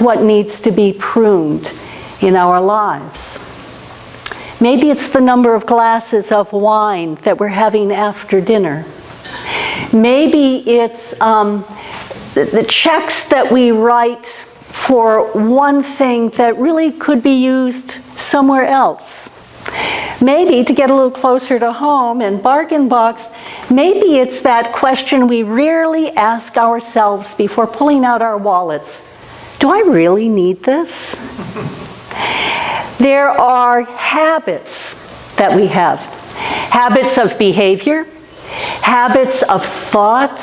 what needs to be pruned in our lives. Maybe it's the number of glasses of wine that we're having after dinner. Maybe it's the checks that we write for one thing that really could be used somewhere else. Maybe, to get a little closer to home and bargain box, maybe it's that question we rarely ask ourselves before pulling out our wallets. Do I really need this? There are habits that we have. Habits of behavior, habits of thought,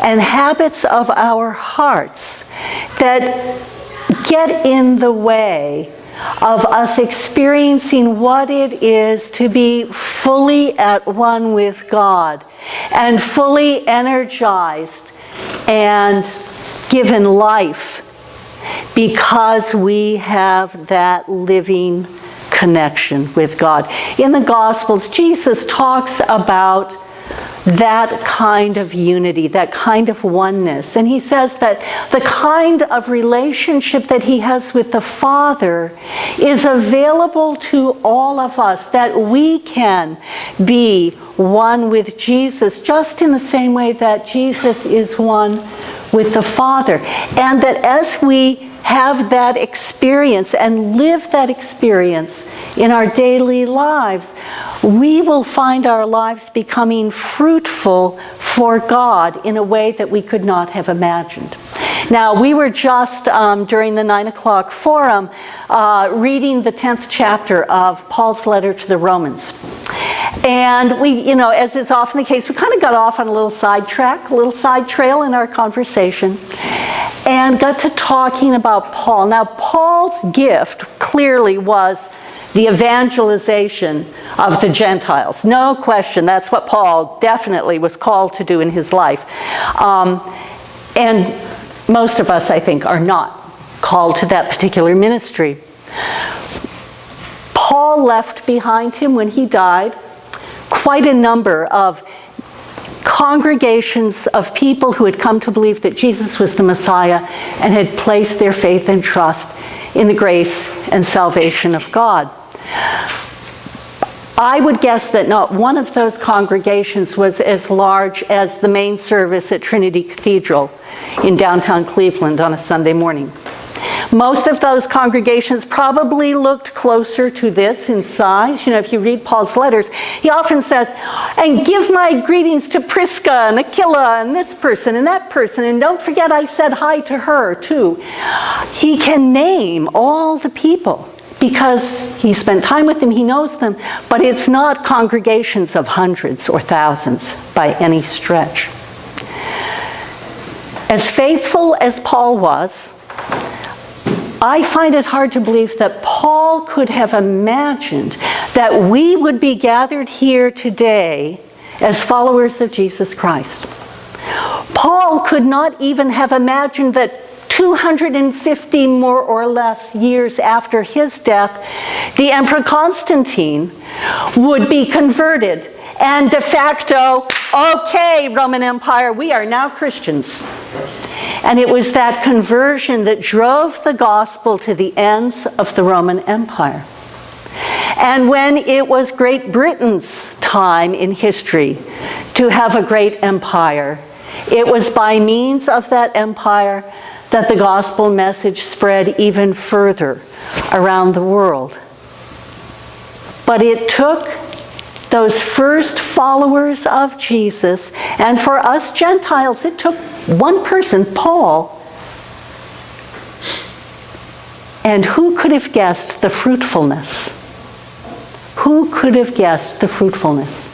and habits of our hearts that get in the way of us experiencing what it is to be fully at one with God and fully energized and given life because we have that living connection with God. In the Gospels, Jesus talks about that kind of unity, that kind of oneness. And he says that the kind of relationship that he has with the Father is available to all of us, that we can be one with Jesus, just in the same way that Jesus is one with the Father. And that as we have that experience and live that experience in our daily lives, we will find our lives becoming fruitful for God in a way that we could not have imagined. Now, we were just, during the 9 o'clock forum, reading the 10th chapter of Paul's letter to the Romans. And we, as is often the case, we kind of got off on a little sidetrack, a little side trail in our conversation, and got to talking about Paul. Now, Paul's gift clearly was the evangelization of the Gentiles. No question, that's what Paul definitely was called to do in his life. And most of us, I think, are not called to that particular ministry. Paul left behind him, when he died, quite a number of congregations of people who had come to believe that Jesus was the Messiah and had placed their faith and trust in the grace and salvation of God. I would guess that not one of those congregations was as large as the main service at Trinity Cathedral in downtown Cleveland on a Sunday morning. Most of those congregations probably looked closer to this in size. If you read Paul's letters, he often says, and give my greetings to Prisca and Aquila and this person and that person, and don't forget I said hi to her too. He can name all the people because he spent time with them, he knows them, but it's not congregations of hundreds or thousands by any stretch. As faithful as Paul was, I find it hard to believe that Paul could have imagined that we would be gathered here today as followers of Jesus Christ. Paul could not even have imagined that 250 more or less years after his death, the Emperor Constantine would be converted and de facto, okay, Roman Empire, we are now Christians. And it was that conversion that drove the gospel to the ends of the Roman Empire. And when it was Great Britain's time in history to have a great empire, it was by means of that empire that the gospel message spread even further around the world. But it took those first followers of Jesus, and for us Gentiles, it took one person, Paul. And who could have guessed the fruitfulness? Who could have guessed the fruitfulness?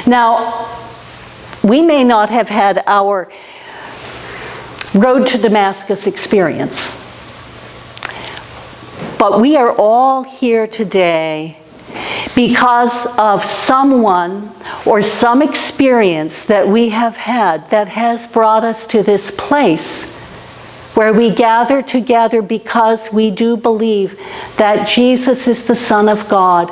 Now, we may not have had our road to Damascus experience, but we are all here today because of someone or some experience that we have had that has brought us to this place where we gather together because we do believe that Jesus is the Son of God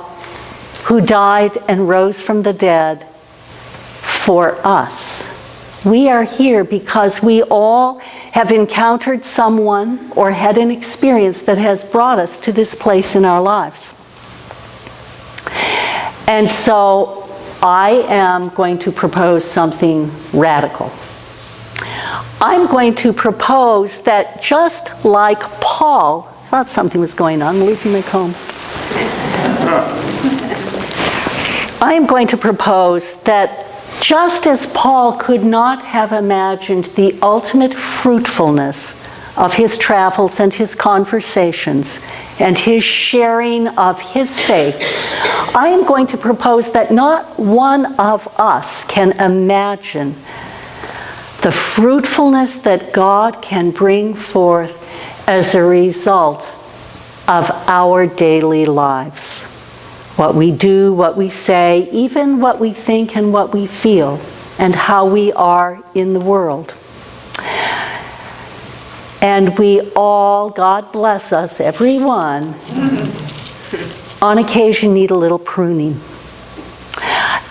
who died and rose from the dead for us. We are here because we all have encountered someone or had an experience that has brought us to this place in our lives. And so I am going to propose something radical. I'm going to propose that just like Paul, I thought something was going on, I'm losing my comb. I am going to propose that just as Paul could not have imagined the ultimate fruitfulness of his travels and his conversations and his sharing of his faith, I am going to propose that not one of us can imagine the fruitfulness that God can bring forth as a result of our daily lives. What we do, what we say, even what we think and what we feel, and how we are in the world. And we all, God bless us, everyone, on occasion need a little pruning.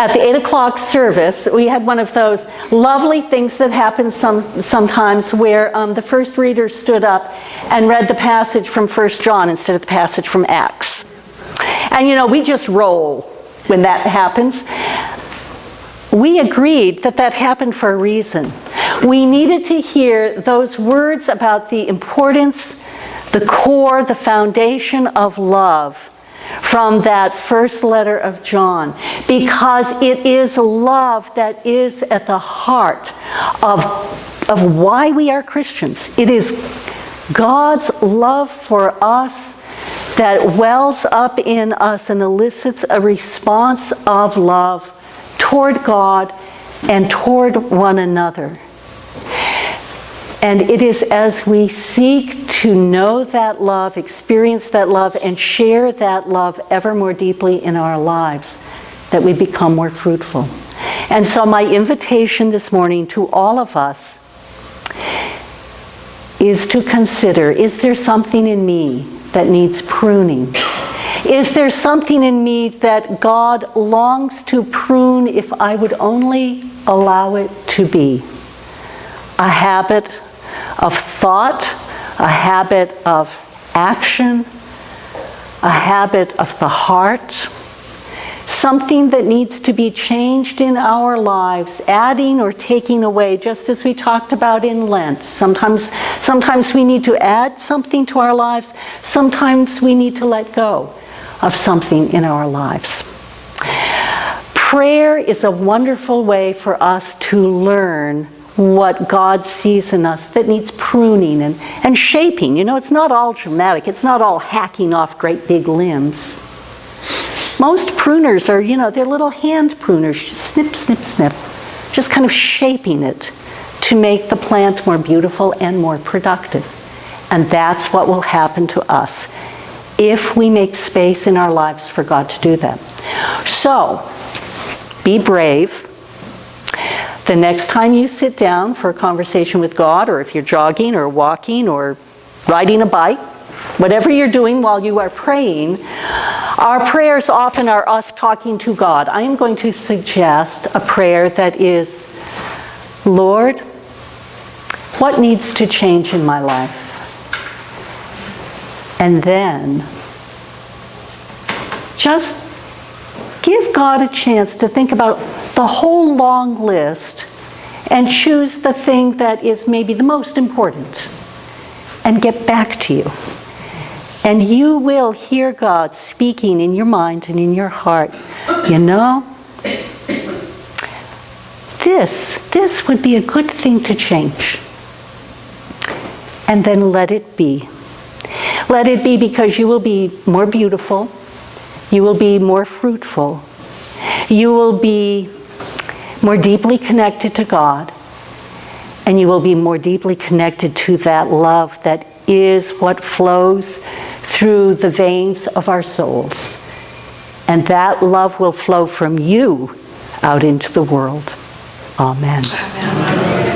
At the 8 o'clock service, we had one of those lovely things that happen sometimes where the first reader stood up and read the passage from 1 John instead of the passage from Acts. And we just roll when that happens. We agreed that that happened for a reason. We needed to hear those words about the importance, the core, the foundation of love from that first letter of John, because it is love that is at the heart of why we are Christians. It is God's love for us that wells up in us and elicits a response of love toward God and toward one another. And it is as we seek to know that love, experience that love, and share that love ever more deeply in our lives that we become more fruitful. And so my invitation this morning to all of us is to consider, is there something in me that needs pruning? Is there something in me that God longs to prune if I would only allow it to be? A habit of thought, a habit of action, a habit of the heart, something that needs to be changed in our lives, adding or taking away, just as we talked about in Lent. Sometimes we need to add something to our lives. Sometimes we need to let go of something in our lives. Prayer is a wonderful way for us to learn what God sees in us that needs pruning and shaping. It's not all dramatic. It's not all hacking off great big limbs. Most pruners are, they're little hand pruners. Snip, snip, snip. Just kind of shaping it to make the plant more beautiful and more productive. And that's what will happen to us if we make space in our lives for God to do that. So, be brave. The next time you sit down for a conversation with God, or if you're jogging or walking or riding a bike, whatever you're doing while you are praying, our prayers often are us talking to God. I am going to suggest a prayer that is, Lord, what needs to change in my life? And then just give God a chance to think about the whole long list and choose the thing that is maybe the most important and get back to you. And you will hear God speaking in your mind and in your heart. This would be a good thing to change. And then let it be. Let it be, because you will be more beautiful. You will be more fruitful. You will be more deeply connected to God. And you will be more deeply connected to that love that is what flows through the veins of our souls. And that love will flow from you out into the world. Amen. Amen.